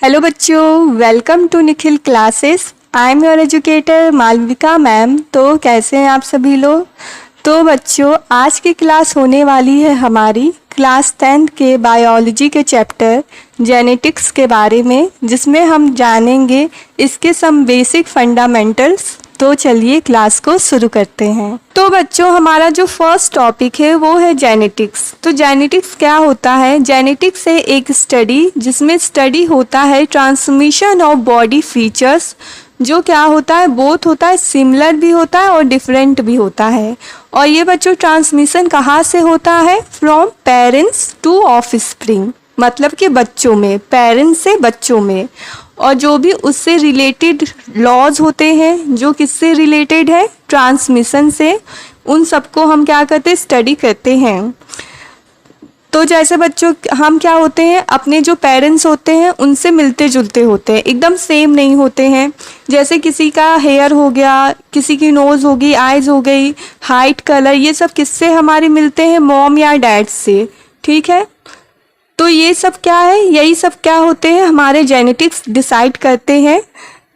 Hello बच्चों, welcome to Nikhil classes. I am your educator Malvika ma'am. तो कैसे हैं आप सभी लोग? तो बच्चों, आज की क्लास होने वाली है हमारी क्लास 10th के बायोलॉजी के चैप्टर जेनेटिक्स के बारे में, जिसमें हम जानेंगे इसके सम बेसिक फंडामेंटल्स। तो चलिए क्लास को शुरू करते हैं। तो बच्चों, हमारा जो फर्स्ट टॉपिक है वो है जेनेटिक्स। तो जेनेटिक्स क्या होता है? जेनेटिक्स है एक स्टडी जिसमें स्टडी होता है ट्रांसमिशन ऑफ बॉडी फीचर्स, जो क्या होता है, बोथ होता है, सिमिलर भी होता है और डिफरेंट भी होता है। और ये बच्चों ट्रांसमिशन कहाँ से होता है? फ्रॉम पेरेंट्स टू ऑफस्प्रिंग, मतलब कि बच्चों में, पेरेंट्स से बच्चों में। और जो भी उससे रिलेटेड लॉज होते हैं, जो किससे रिलेटेड है? ट्रांसमिशन से, उन सबको हम क्या करते हैं? स्टडी करते हैं। तो जैसे बच्चों हम क्या होते हैं, अपने जो पेरेंट्स होते हैं उनसे मिलते जुलते होते हैं, एकदम सेम नहीं होते हैं। जैसे किसी का हेयर हो गया, किसी की नोज़ होगी, आइज़ हो गई, हाइट, कलर, ये सब किससे हमारे मिलते हैं? मॉम या डैड से। ठीक है, तो ये सब क्या है? यही सब क्या होते हैं? हमारे जेनेटिक्स डिसाइड करते हैं,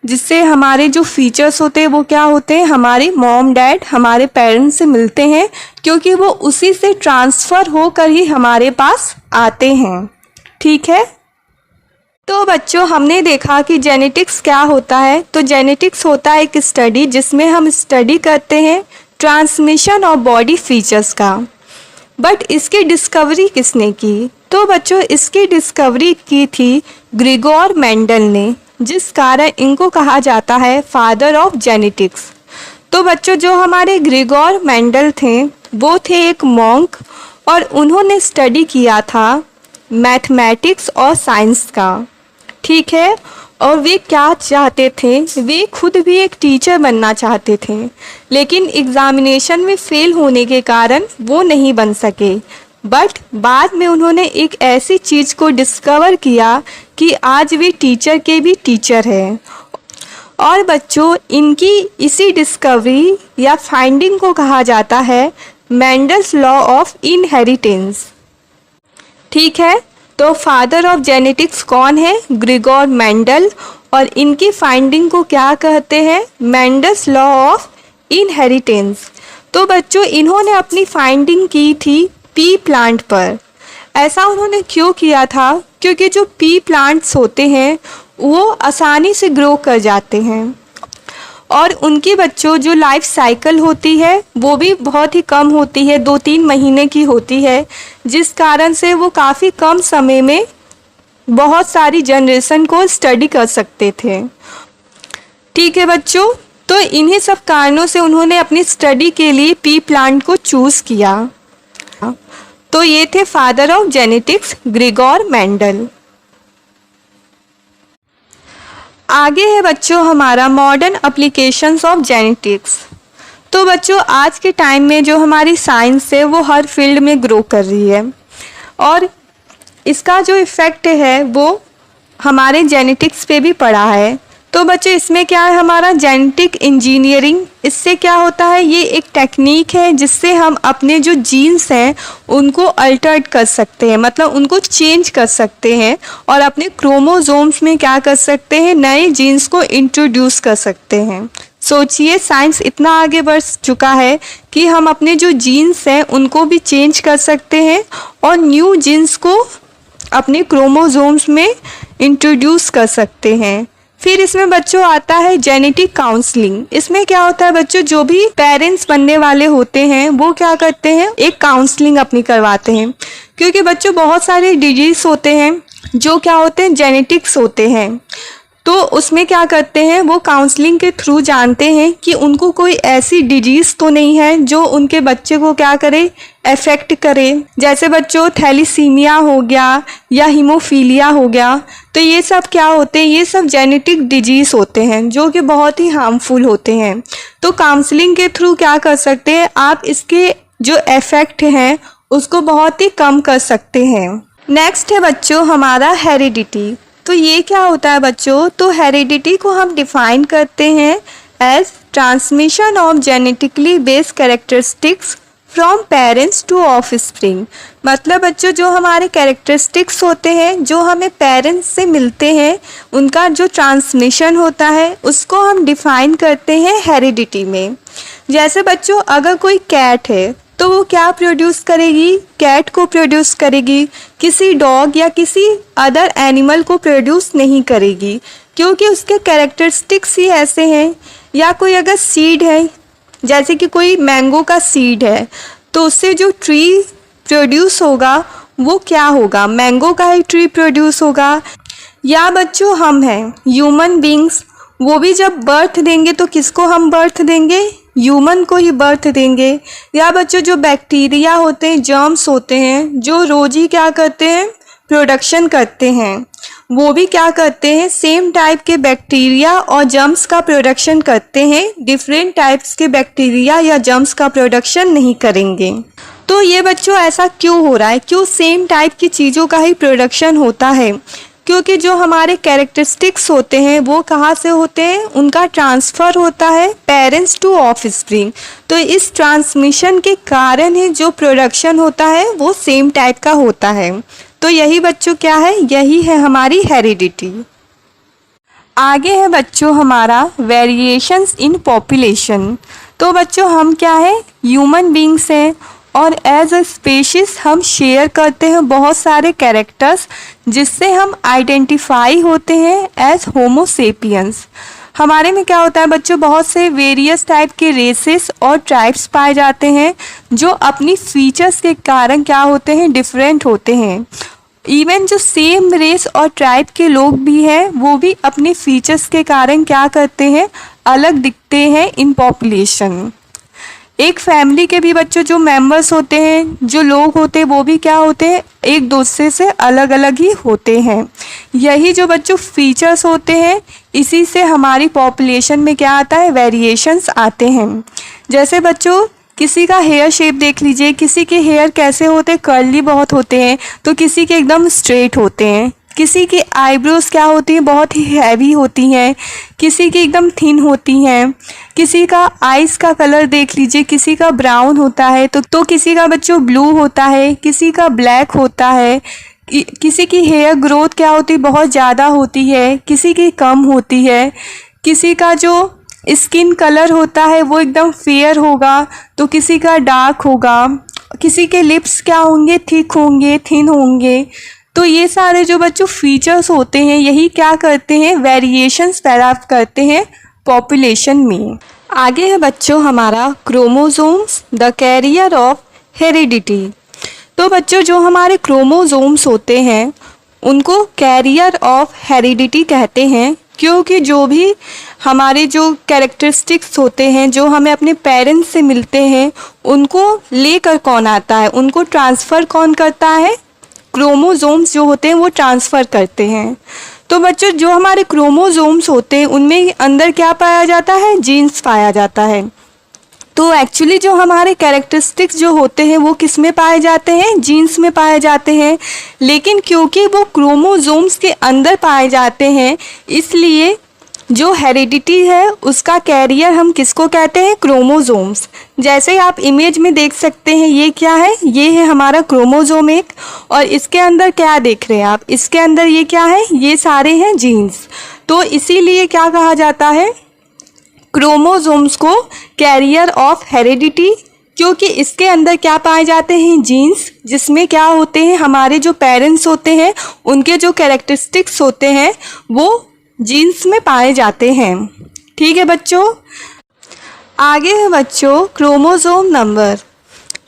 जिससे हमारे जो फीचर्स होते हैं वो क्या होते हैं? हमारे मॉम डैड, हमारे पेरेंट्स से मिलते हैं, क्योंकि वो उसी से ट्रांसफ़र होकर ही हमारे पास आते हैं। ठीक है, तो बच्चों हमने देखा कि जेनेटिक्स क्या होता है। तो जेनेटिक्स होता है एक स्टडी जिसमें हम स्टडी करते हैं ट्रांसमिशन ऑफ बॉडी फीचर्स का। बट इसकी डिस्कवरी किसने की? तो बच्चों इसकी डिस्कवरी की थी ग्रिगोर मेंडल ने, जिस कारण इनको कहा जाता है फादर ऑफ जेनेटिक्स। तो बच्चों जो हमारे ग्रिगोर मेंडल थे वो थे एक मॉन्क, और उन्होंने स्टडी किया था मैथमेटिक्स और साइंस का। ठीक है, और वे क्या चाहते थे? वे खुद भी एक टीचर बनना चाहते थे, लेकिन एग्ज़ामिनेशन में फेल होने के कारण वो नहीं बन सके। बट बाद में उन्होंने एक ऐसी चीज़ को डिस्कवर किया कि आज वे टीचर के भी टीचर हैं। और बच्चों इनकी इसी डिस्कवरी या फाइंडिंग को कहा जाता है मेंडल्स लॉ ऑफ इनहेरिटेंस। ठीक है, तो फादर ऑफ जेनेटिक्स कौन है? Grigor Mendel. और इनकी फाइंडिंग को क्या कहते हैं? Mendel's law of inheritance. तो बच्चों इन्होंने अपनी फाइंडिंग की थी पी प्लांट पर। ऐसा उन्होंने क्यों किया था? क्योंकि जो पी प्लांट्स होते हैं वो आसानी से ग्रो कर जाते हैं, और उनकी बच्चों जो लाइफ साइकिल होती है वो भी बहुत ही कम होती है, 2-3 महीने की होती है, जिस कारण से वो काफ़ी कम समय में बहुत सारी जनरेशन को स्टडी कर सकते थे। ठीक है बच्चों, तो इन्हीं सब कारणों से उन्होंने अपनी स्टडी के लिए पी प्लांट को चूज़ किया। तो ये थे father of genetics Grigor Mendel. आगे है बच्चों हमारा मॉडर्न एप्लीकेशंस ऑफ जेनेटिक्स। तो बच्चों आज के टाइम में जो हमारी साइंस है वो हर फील्ड में ग्रो कर रही है, और इसका जो इफ़ेक्ट है वो हमारे जेनेटिक्स पे भी पड़ा है। तो बच्चों इसमें क्या है? हमारा जेनेटिक इंजीनियरिंग। इससे क्या होता है? ये एक टेक्निक है जिससे हम अपने जो जीन्स हैं उनको अल्टर्ड कर सकते हैं, मतलब उनको चेंज कर सकते हैं, और अपने क्रोमोसोम्स में क्या कर सकते हैं? नए जीन्स को इंट्रोड्यूस कर सकते हैं। सोचिए साइंस इतना आगे बढ़ चुका है कि हम अपने जो जीन्स हैं उनको भी चेंज कर सकते हैं और न्यू जीन्स को अपने क्रोमोसोम्स में इंट्रोड्यूस कर सकते हैं। फिर इसमें बच्चों आता है जेनेटिक काउंसलिंग। इसमें क्या होता है बच्चों, जो भी पेरेंट्स बनने वाले होते हैं वो क्या करते हैं? एक काउंसलिंग अपनी करवाते हैं, क्योंकि बच्चों बहुत सारे डिजीज होते हैं जो क्या होते हैं? जेनेटिक्स होते हैं। तो उसमें क्या करते हैं? वो काउंसलिंग के थ्रू जानते हैं कि उनको कोई ऐसी डिजीज़ तो नहीं है जो उनके बच्चे को क्या करे? अफेक्ट करे। जैसे बच्चों थैलीसीमिया हो गया या हीमोफीलिया हो गया, तो ये सब क्या होते हैं? ये सब जेनेटिक डिजीज़ होते हैं जो कि बहुत ही हार्मफुल होते हैं। तो काउंसलिंग के थ्रू क्या कर सकते हैं? आप इसके जो इफ़ेक्ट हैं उसको बहुत ही कम कर सकते हैं। नेक्स्ट है बच्चों हमारा हेरिडिटी। तो ये क्या होता है बच्चों? तो हेरिडिटी को हम डिफाइन करते हैं as transmission of genetically based characteristics from parents to offspring. मतलब बच्चों जो हमारे कैरेक्टरिस्टिक्स होते हैं जो हमें पेरेंट्स से मिलते हैं उनका जो ट्रांसमिशन होता है उसको हम डिफाइन करते हैं हेरिडिटी में। जैसे बच्चों अगर कोई कैट है तो वो क्या प्रोड्यूस करेगी, कैट को प्रोड्यूस करेगी, किसी डॉग या किसी अदर एनिमल को प्रोड्यूस नहीं करेगी क्योंकि उसके कैरेक्टरिस्टिक्स ही ऐसे हैं। या कोई अगर सीड है, जैसे कि कोई मैंगो का सीड है तो उससे जो ट्री प्रोड्यूस होगा वो क्या होगा, मैंगो का ही ट्री प्रोड्यूस होगा। या बच्चों हम हैं ह्यूमन बींग्स, वो भी जब बर्थ देंगे तो किसको हम बर्थ देंगे, ह्यूमन को ही बर्थ देंगे। या बच्चों जो बैक्टीरिया होते हैं, जर्म्स होते हैं जो रोज ही क्या करते हैं, प्रोडक्शन करते हैं, वो भी क्या करते हैं, सेम टाइप के बैक्टीरिया और जर्म्स का प्रोडक्शन करते हैं, डिफरेंट टाइप्स के बैक्टीरिया या जर्म्स का प्रोडक्शन नहीं करेंगे। तो ये बच्चों ऐसा क्यों हो रहा है, क्यों सेम टाइप की चीज़ों का ही प्रोडक्शन होता है, क्योंकि जो हमारे कैरेक्टरिस्टिक्स होते हैं वो कहाँ से होते हैं, उनका ट्रांसफ़र होता है पेरेंट्स टू ऑफस्प्रिंग। तो इस ट्रांसमिशन के कारण ही जो प्रोडक्शन होता है वो सेम टाइप का होता है। तो यही बच्चों क्या है, यही है हमारी हेरिडिटी। आगे है बच्चों हमारा वेरिएशंस इन पॉपुलेशन। तो बच्चों हम क्या है, ह्यूमन बींग्स हैं और एज अ स्पेशीज हम शेयर करते हैं बहुत सारे कैरेक्टर्स जिससे हम आइडेंटिफाई होते हैं एज होमो सेपियंस। हमारे में क्या होता है बच्चों, बहुत से वेरियस टाइप के रेसेस और ट्राइब्स पाए जाते हैं जो अपनी फीचर्स के कारण क्या होते हैं, डिफरेंट होते हैं। इवन जो सेम रेस और ट्राइब के लोग भी हैं वो भी अपने फीचर्स के कारण क्या करते हैं, अलग दिखते हैं इन पॉपुलेशन। एक फैमिली के भी बच्चों जो मेंबर्स होते हैं, जो लोग होते हैं वो भी क्या होते हैं, एक दूसरे से अलग अलग ही होते हैं। यही जो बच्चों फीचर्स होते हैं इसी से हमारी पॉपुलेशन में क्या आता है, वेरिएशंस आते हैं। जैसे बच्चों किसी का हेयर शेप देख लीजिए, किसी के हेयर कैसे होते हैं, कर्ली बहुत होते हैं तो किसी के एकदम स्ट्रेट होते हैं। किसी की आईब्रोज क्या होती हैं, बहुत ही हैवी होती हैं, किसी की एकदम थिन होती हैं। किसी का आइज़ का कलर देख लीजिए, किसी का ब्राउन होता है तो किसी का बच्चों ब्लू होता है, किसी का ब्लैक होता है। किसी की हेयर ग्रोथ क्या होती है, बहुत ज़्यादा होती है, किसी की कम होती है। किसी का जो स्किन कलर होता है वो एकदम फेयर होगा तो किसी का डार्क होगा। किसी के लिप्स क्या होंगे, थिक होंगे, थिन होंगे। तो ये सारे जो बच्चों फीचर्स होते हैं यही क्या करते हैं, वेरिएशंस पैदा करते हैं पॉपुलेशन में। आगे है बच्चों हमारा chromosomes, the carrier of heredity. तो बच्चों जो हमारे क्रोमोसोम्स होते हैं उनको कैरियर ऑफ हेरिडिटी कहते हैं क्योंकि जो भी हमारे जो कैरेक्टरिस्टिक्स होते हैं जो हमें अपने पेरेंट्स से मिलते हैं उनको लेकर कौन आता है, उनको ट्रांसफ़र कौन करता है, क्रोमोसोम्स जो होते हैं वो ट्रांसफ़र करते हैं। तो बच्चों जो हमारे क्रोमोसोम्स होते हैं उनमें अंदर क्या पाया जाता है, जीन्स पाया जाता है। तो एक्चुअली जो हमारे कैरेक्टरिस्टिक्स जो होते हैं वो किस में पाए जाते हैं, जीन्स में पाए जाते हैं। लेकिन क्योंकि वो क्रोमोसोम्स के अंदर पाए जाते हैं इसलिए जो हेरिडिटी है उसका कैरियर हम किसको कहते हैं, क्रोमोसोम्स। जैसे आप इमेज में देख सकते हैं ये क्या है, ये है हमारा क्रोमोसोम एक, और इसके अंदर क्या देख रहे हैं आप, इसके अंदर ये क्या है, ये सारे हैं जीन्स। तो इसीलिए क्या कहा जाता है क्रोमोसोम्स को कैरियर ऑफ हेरिडिटी, क्योंकि इसके अंदर क्या पाए जाते हैं, जीन्स, जिसमें क्या होते हैं हमारे जो पेरेंट्स होते हैं उनके जो कैरेक्टरिस्टिक्स होते हैं वो जीन्स में पाए जाते हैं। ठीक है बच्चों। आगे है बच्चों क्रोमोसोम नंबर।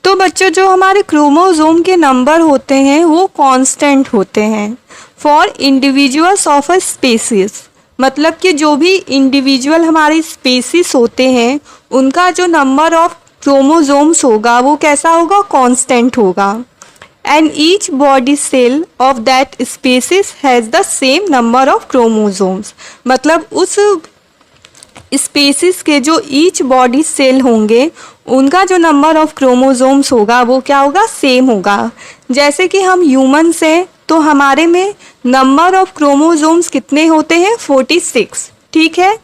तो बच्चों जो हमारे क्रोमोसोम के नंबर होते हैं वो कांस्टेंट होते हैं for individuals of a species. मतलब कि जो भी इंडिविजुअल हमारी स्पीसीज होते हैं उनका जो नंबर ऑफ क्रोमोसोम्स होगा वो कैसा होगा, कांस्टेंट होगा। And each body cell of that species has the same number of chromosomes. मतलब उस स्पीसीज के जो ईच बॉडी सेल होंगे उनका जो नंबर ऑफ क्रोमोसोम्स होगा वो क्या होगा, सेम होगा। जैसे कि हम ह्यूमन्स हैं तो हमारे में नंबर ऑफ क्रोमोसोम्स कितने होते हैं, 46। ठीक है।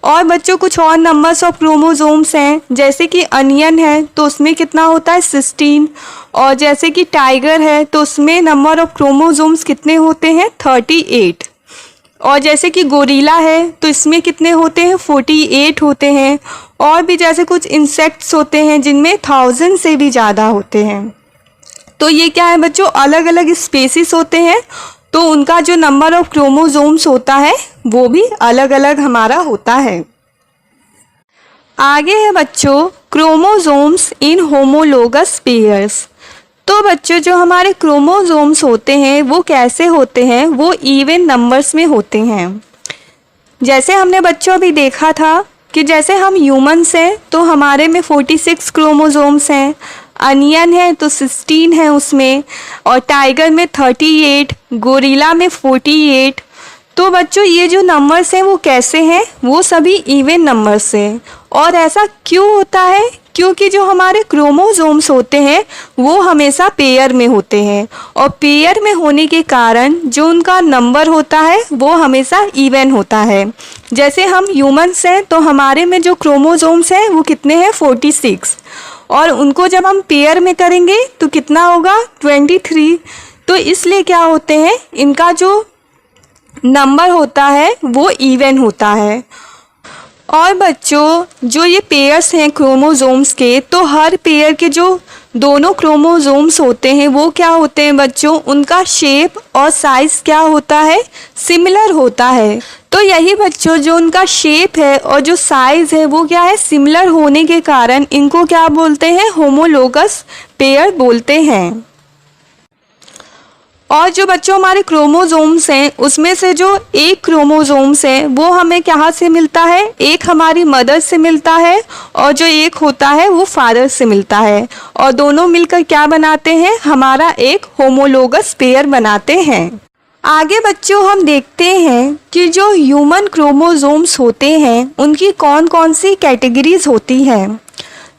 और बच्चों कुछ और नंबर्स ऑफ क्रोमोसोम्स हैं, जैसे कि अनियन है तो उसमें कितना होता है 16, और जैसे कि टाइगर है तो उसमें नंबर ऑफ क्रोमोसोम्स कितने होते हैं 38, और जैसे कि गोरिल्ला है तो इसमें कितने होते हैं 48 होते हैं, और भी जैसे कुछ इंसेक्ट्स होते हैं जिनमें 1000 से भी ज़्यादा होते हैं। तो ये क्या है बच्चों, अलग अलग स्पेसिस होते हैं, तो उनका जो नंबर ऑफ क्रोमोसोम्स होता है वो भी अलग अलग हमारा होता है। आगे है बच्चों क्रोमोसोम्स इन होमोलोगस पेयर्स। तो बच्चों जो हमारे क्रोमोसोम्स होते हैं वो कैसे होते हैं, वो इवन नंबर्स में होते हैं। जैसे हमने बच्चों अभी देखा था कि जैसे हम ह्यूमंस हैं तो हमारे में 46 क्रोमोसोम्स हैं, अनियन है तो 16 है उसमें, और टाइगर में 38, गोरिल्ला में 48। तो बच्चों ये जो नंबर्स हैं वो कैसे हैं, वो सभी इवन नंबर्स हैं। और ऐसा क्यों होता है, क्योंकि जो हमारे क्रोमोसोम्स होते हैं वो हमेशा पेयर में होते हैं, और पेयर में होने के कारण जो उनका नंबर होता है वो हमेशा इवन होता है। जैसे हम ह्यूमंस हैं तो हमारे में जो क्रोमोसोम्स हैं वो कितने हैं 46, और उनको जब हम पेयर में करेंगे तो कितना होगा 23। तो इसलिए क्या होते हैं, इनका जो नंबर होता है वो इवन होता है। और बच्चों जो ये पेयर्स हैं क्रोमोसोम्स के, तो हर पेयर के जो दोनों क्रोमोसोम्स होते हैं वो क्या होते हैं बच्चों, उनका शेप और साइज़ क्या होता है, सिमिलर होता है। तो यही बच्चों जो उनका शेप है और जो साइज़ है वो क्या है, सिमिलर होने के कारण इनको क्या बोलते हैं, होमोलोगस पेयर बोलते हैं। और जो बच्चों हमारे क्रोमोसोम्स हैं उसमें से जो एक क्रोमोसोम्स है वो हमें कहाँ से मिलता है, एक हमारी मदर से मिलता है, और जो एक होता है वो फादर से मिलता है, और दोनों मिलकर क्या बनाते हैं, हमारा एक होमोलोगस पेयर बनाते हैं। आगे बच्चों हम देखते हैं कि जो ह्यूमन क्रोमोसोम्स होते हैं उनकी कौन कौन सी कैटेगरीज होती हैं।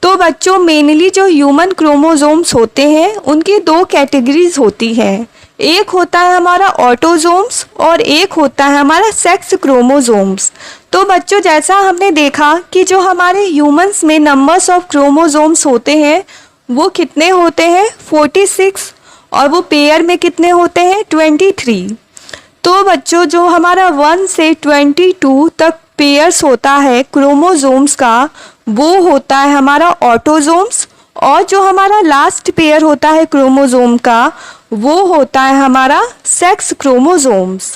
तो बच्चों मेनली जो ह्यूमन क्रोमोसोम्स होते हैं उनकी दो कैटेगरीज होती हैं, एक होता है हमारा ऑटोसोम्स और एक होता है हमारा सेक्स क्रोमोसोम्स। तो बच्चों जैसा हमने देखा कि जो हमारे ह्यूमंस में नंबर्स ऑफ क्रोमोसोम्स होते हैं वो कितने होते हैं 46, और वो पेयर में कितने होते हैं 23। तो बच्चों जो हमारा 1 से 22 तक पेयर्स होता है क्रोमोसोम्स का वो होता है हमारा ऑटोसोम्स, और जो हमारा लास्ट पेयर होता है क्रोमोसोम का वो होता है हमारा सेक्स क्रोमोसोम्स।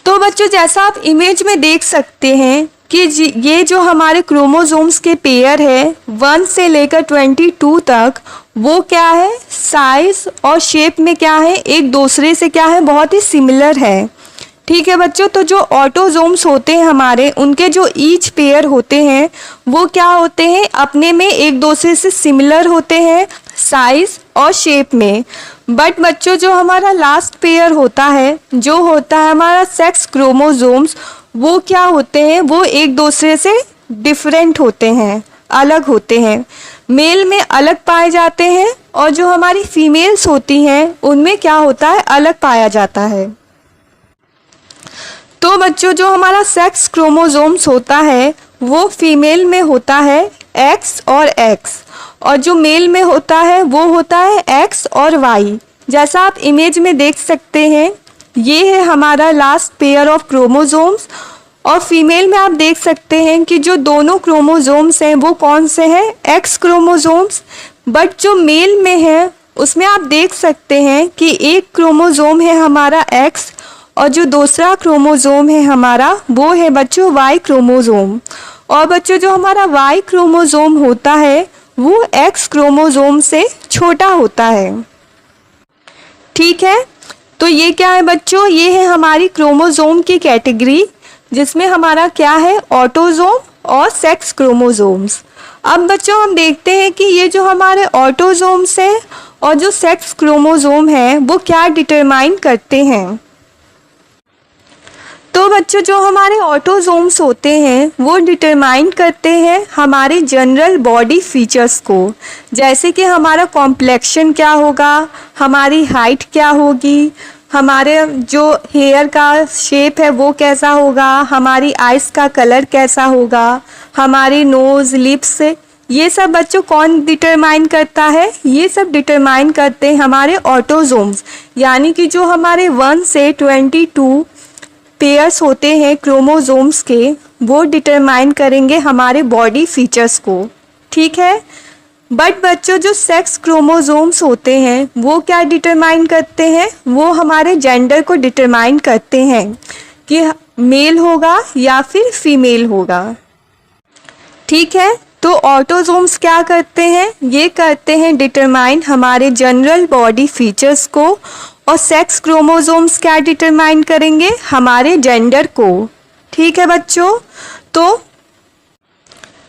तो बच्चों जैसा आप इमेज में देख सकते हैं कि ये जो हमारे क्रोमोसोम्स के पेयर है 1 से लेकर 22 तक, वो क्या है साइज और शेप में क्या है एक दूसरे से क्या है बहुत ही सिमिलर है। ठीक है बच्चों, तो जो ऑटोसोम्स होते हैं हमारे उनके जो ईच पेयर होते हैं वो क्या होते हैं अपने में एक दूसरे से सिमिलर होते हैं साइज और शेप में। बट बच्चों जो हमारा लास्ट पेयर होता है जो होता है हमारा सेक्स क्रोमोसोम्स, वो क्या होते हैं, वो एक दूसरे से डिफरेंट होते हैं, अलग होते हैं, मेल में अलग पाए जाते हैं, और जो हमारी फीमेल्स होती हैं उनमें क्या होता है अलग पाया जाता है। तो बच्चों जो हमारा सेक्स क्रोमोसोम्स होता है वो फीमेल में होता है X और X, और जो मेल में होता है वो होता है X और Y। जैसा आप इमेज में देख सकते हैं ये है हमारा लास्ट पेयर ऑफ क्रोमोसोम्स, और फीमेल में आप देख सकते हैं कि जो दोनों क्रोमोसोम्स हैं वो कौन से हैं X क्रोमोसोम्स। बट जो मेल में है उसमें आप देख सकते हैं कि एक क्रोमोसोम है हमारा X, और जो दूसरा क्रोमोसोम है हमारा वो है बच्चों Y क्रोमोसोम। और बच्चों जो हमारा Y क्रोमोसोम होता है वो X क्रोमोसोम से छोटा होता है। ठीक है, तो ये क्या है बच्चों, ये है हमारी क्रोमोसोम की कैटेगरी जिसमें हमारा क्या है ऑटोसोम और सेक्स क्रोमोसोम्स। अब बच्चों हम देखते हैं कि ये जो हमारे ऑटोसोम्स है और जो सेक्स क्रोमोसोम है वो क्या डिटरमाइन करते हैं। तो बच्चों जो हमारे ऑटोसोम्स होते हैं वो डिटरमाइन करते हैं हमारे जनरल बॉडी फीचर्स को, जैसे कि हमारा कॉम्प्लेक्शन क्या होगा, हमारी हाइट क्या होगी, हमारे जो हेयर का शेप है वो कैसा होगा, हमारी आइज़ का कलर कैसा होगा, हमारी नोज़, लिप्स, ये सब बच्चों कौन डिटरमाइन करता है? ये सब डिटरमाइन करते हैं हमारे ऑटोजोम्स, यानी कि जो हमारे 1 से 22 पेयर्स होते हैं क्रोमोसोम्स के, वो डिटरमाइन करेंगे हमारे बॉडी फीचर्स को। ठीक है, बट बच्चों जो सेक्स क्रोमोसोम्स होते हैं वो क्या डिटरमाइन करते हैं? वो हमारे जेंडर को डिटरमाइन करते हैं कि मेल होगा या फिर फीमेल होगा। ठीक है, तो ऑटोसोम्स क्या करते हैं? ये करते हैं डिटरमाइन हमारे जनरल बॉडी फीचर्स को, और सेक्स क्रोमोसोम्स क्या डिटरमाइन करेंगे? हमारे जेंडर को। ठीक है बच्चों,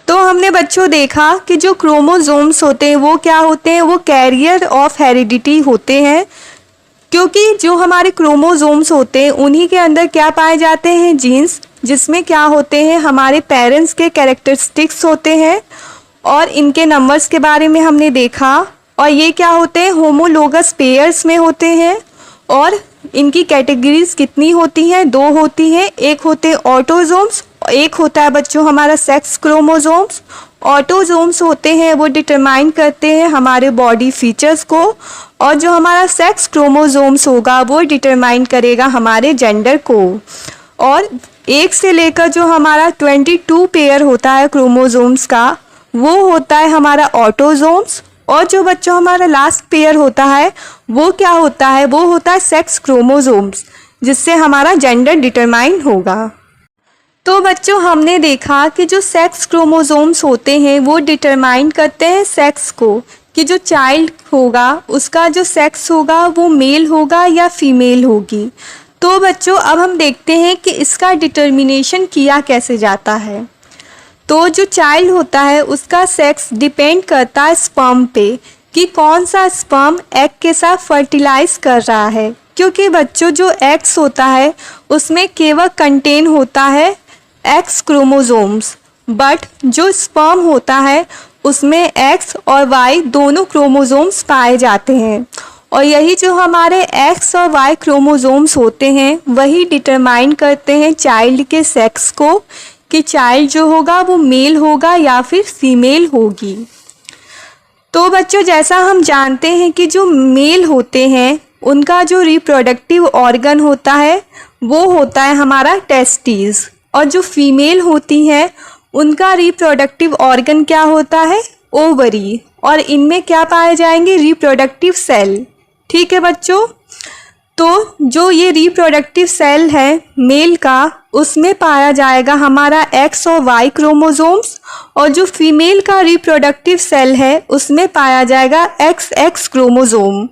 तो हमने बच्चों देखा कि जो क्रोमोसोम्स होते हैं वो क्या होते हैं? वो कैरियर ऑफ हेरिडिटी होते हैं, क्योंकि जो हमारे क्रोमोसोम्स होते हैं उन्हीं के अंदर क्या पाए जाते हैं? जीन्स, जिसमें क्या होते हैं? हमारे पेरेंट्स के कैरेक्टरिस्टिक्स होते हैं, और इनके नंबर्स के बारे में हमने देखा। और ये क्या होते हैं? होमोलोगस पेयर्स में होते हैं, और इनकी कैटेगरीज कितनी होती हैं? 2 होती हैं। एक होते हैं ऑटोसोम्स, एक होता है बच्चों हमारा सेक्स क्रोमोसोम्स। ऑटोसोम्स होते हैं वो डिटरमाइन करते हैं हमारे बॉडी फीचर्स को, और जो हमारा सेक्स क्रोमोसोम्स होगा वो डिटरमाइन करेगा हमारे जेंडर को। और 1 से लेकर जो हमारा 22 पेयर होता है क्रोमोसोम्स का, वो होता है हमारा ऑटोसोम्स। और जो बच्चों हमारा लास्ट पेयर होता है वो क्या होता है? वो होता है सेक्स क्रोमोसोम्स, जिससे हमारा जेंडर डिटरमाइन होगा। तो बच्चों हमने देखा कि जो सेक्स क्रोमोसोम्स होते हैं वो डिटरमाइन करते हैं सेक्स को, कि जो चाइल्ड होगा उसका जो सेक्स होगा वो मेल होगा या फीमेल होगी। तो बच्चों अब हम देखते हैं कि इसका डिटर्मिनेशन किया कैसे जाता है। तो जो चाइल्ड होता है उसका सेक्स डिपेंड करता है स्पर्म पे, कि कौन सा स्पर्म एग के साथ फर्टिलाइज कर रहा है, क्योंकि बच्चों जो एग्स होता है उसमें केवल कंटेन होता है एक्स क्रोमोसोम्स, बट जो स्पर्म होता है उसमें एक्स और वाई दोनों क्रोमोसोम्स पाए जाते हैं। और यही जो हमारे एक्स और वाई क्रोमोसोम्स होते हैं वही डिटरमाइन करते हैं चाइल्ड के सेक्स को, कि चाइल्ड जो होगा वो मेल होगा या फिर फीमेल होगी। तो बच्चों जैसा हम जानते हैं कि जो मेल होते हैं उनका जो रिप्रोडक्टिव ऑर्गन होता है वो होता है हमारा टेस्टिस, और जो फीमेल होती हैं उनका रिप्रोडक्टिव ऑर्गन क्या होता है? ओवरी, और इनमें क्या पाए जाएंगे? Reproductive cell. ठीक है बच्चों, तो जो ये रिप्रोडक्टिव सेल है मेल का, उसमें पाया जाएगा हमारा एक्स और वाई क्रोमोसोम्स, और जो फीमेल का रिप्रोडक्टिव सेल है उसमें पाया जाएगा एक्स एक्स क्रोमोसोम।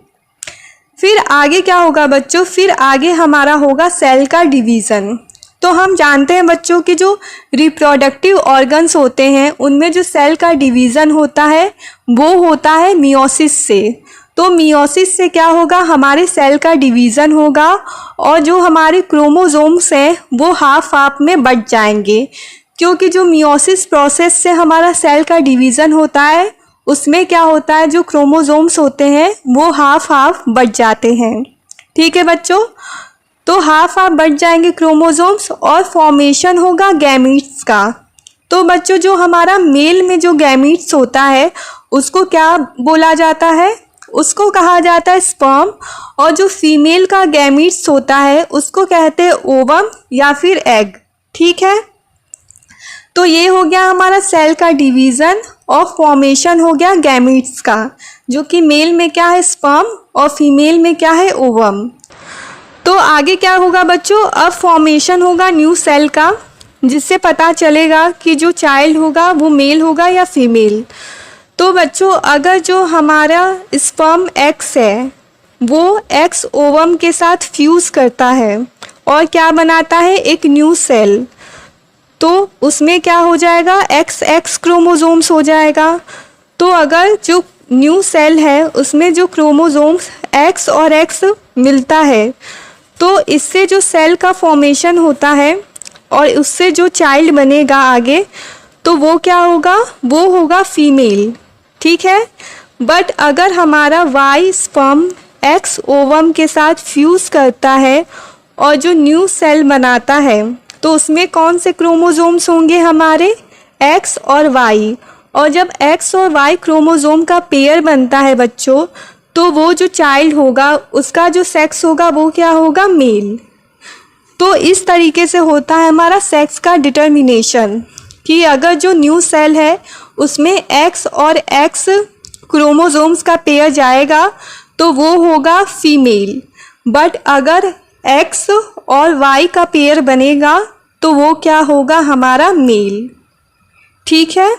फिर आगे क्या होगा बच्चों? फिर आगे हमारा होगा सेल का डिवीज़न। तो हम जानते हैं बच्चों कि जो रिप्रोडक्टिव ऑर्गन्स होते हैं उनमें जो सेल का डिवीज़न होता है वो होता है मियोसिस से। तो मियोसिस से क्या होगा? हमारे सेल का डिवीज़न होगा, और जो हमारे क्रोमोसोम्स हैं वो हाफ हाफ में बट जाएंगे, क्योंकि जो मियोसिस प्रोसेस से हमारा सेल का डिवीज़न होता है उसमें क्या होता है? जो क्रोमोसोम्स होते हैं वो हाफ हाफ बट जाते हैं। ठीक है बच्चों, तो हाफ हाफ बट जाएंगे क्रोमोसोम्स, और फॉर्मेशन होगा गैमीट्स का। तो बच्चों जो हमारा मेल में जो गैमीट्स होता है उसको क्या बोला जाता है? उसको कहा जाता है स्पर्म, और जो फीमेल का गैमीट्स होता है उसको कहते हैं ओवम या फिर एग। ठीक है, तो ये हो गया हमारा सेल का डिवीज़न, और फॉर्मेशन हो गया गैमीट्स का, जो कि मेल में क्या है? स्पर्म, और फीमेल में क्या है? ओवम। तो आगे क्या होगा बच्चों? अब फॉर्मेशन होगा न्यू सेल का, जिससे पता चलेगा कि जो चाइल्ड होगा वो मेल होगा या फीमेल। तो बच्चों अगर जो हमारा स्पर्म एक्स है वो एक्स ओवम के साथ फ्यूज़ करता है और क्या बनाता है? एक न्यू सेल, तो उसमें क्या हो जाएगा? एक्स एक्स क्रोमोसोम्स हो जाएगा। तो अगर जो न्यू सेल है उसमें जो क्रोमोसोम्स एक्स और एक्स मिलता है तो इससे जो सेल का फॉर्मेशन होता है और उससे जो चाइल्ड बनेगा आगे, तो वो क्या होगा? वो होगा फीमेल। ठीक है, बट अगर हमारा वाई स्पर्म एक्स ओवम के साथ फ्यूज़ करता है और जो न्यू सेल बनाता है, तो उसमें कौन से क्रोमोसोम्स होंगे हमारे, एक्स और वाई। और जब एक्स और वाई क्रोमोसोम का पेयर बनता है बच्चों, तो वो जो चाइल्ड होगा उसका जो सेक्स होगा वो क्या होगा, मेल। तो इस तरीके से होता है हमारा सेक्स का डिटर्मिनेशन कि अगर जो न्यू सेल है उसमें एक्स और एक्स क्रोमोसोम्स का पेयर जाएगा तो वो होगा फीमेल, बट अगर एक्स और वाई का पेयर बनेगा तो वो क्या होगा, हमारा मेल। ठीक है,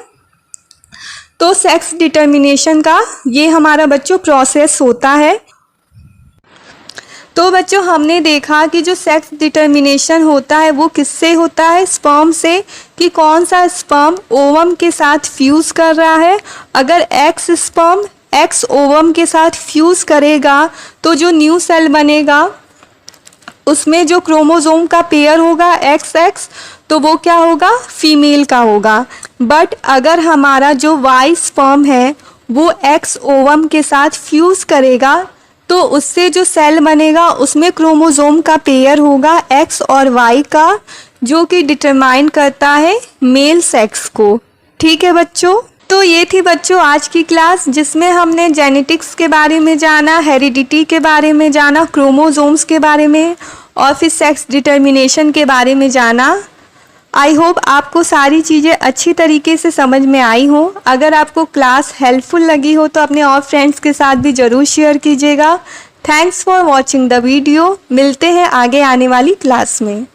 तो सेक्स डिटर्मिनेशन का ये हमारा बच्चों प्रोसेस होता है। तो बच्चों हमने देखा कि जो सेक्स डिटर्मिनेशन होता है वो किससे होता है, स्पर्म से, कि कौन सा स्पर्म ओवम के साथ फ्यूज़ कर रहा है। अगर एक्स स्पर्म एक्स ओवम के साथ फ्यूज़ करेगा तो जो न्यू सेल बनेगा उसमें जो क्रोमोसोम का पेयर होगा एक्स एक्स, तो वो क्या होगा, फीमेल का होगा। बट अगर हमारा जो वाई स्पर्म है वो एक्स ओवम के साथ फ्यूज़ करेगा तो उससे जो सेल बनेगा उसमें क्रोमोसोम का पेयर होगा एक्स और वाई का, जो कि डिटरमाइन करता है मेल सेक्स को। ठीक है बच्चों, तो ये थी बच्चों आज की क्लास जिसमें हमने जेनेटिक्स के बारे में जाना, हेरिडिटी के बारे में जाना, क्रोमोसोम्स के बारे में और फिर सेक्स डिटर्मिनेशन के बारे में जाना। आई होप आपको सारी चीज़ें अच्छी तरीके से समझ में आई हों। अगर आपको क्लास हेल्पफुल लगी हो तो अपने और फ्रेंड्स के साथ भी ज़रूर शेयर कीजिएगा। Thanks for watching the video. मिलते हैं आगे आने वाली क्लास में।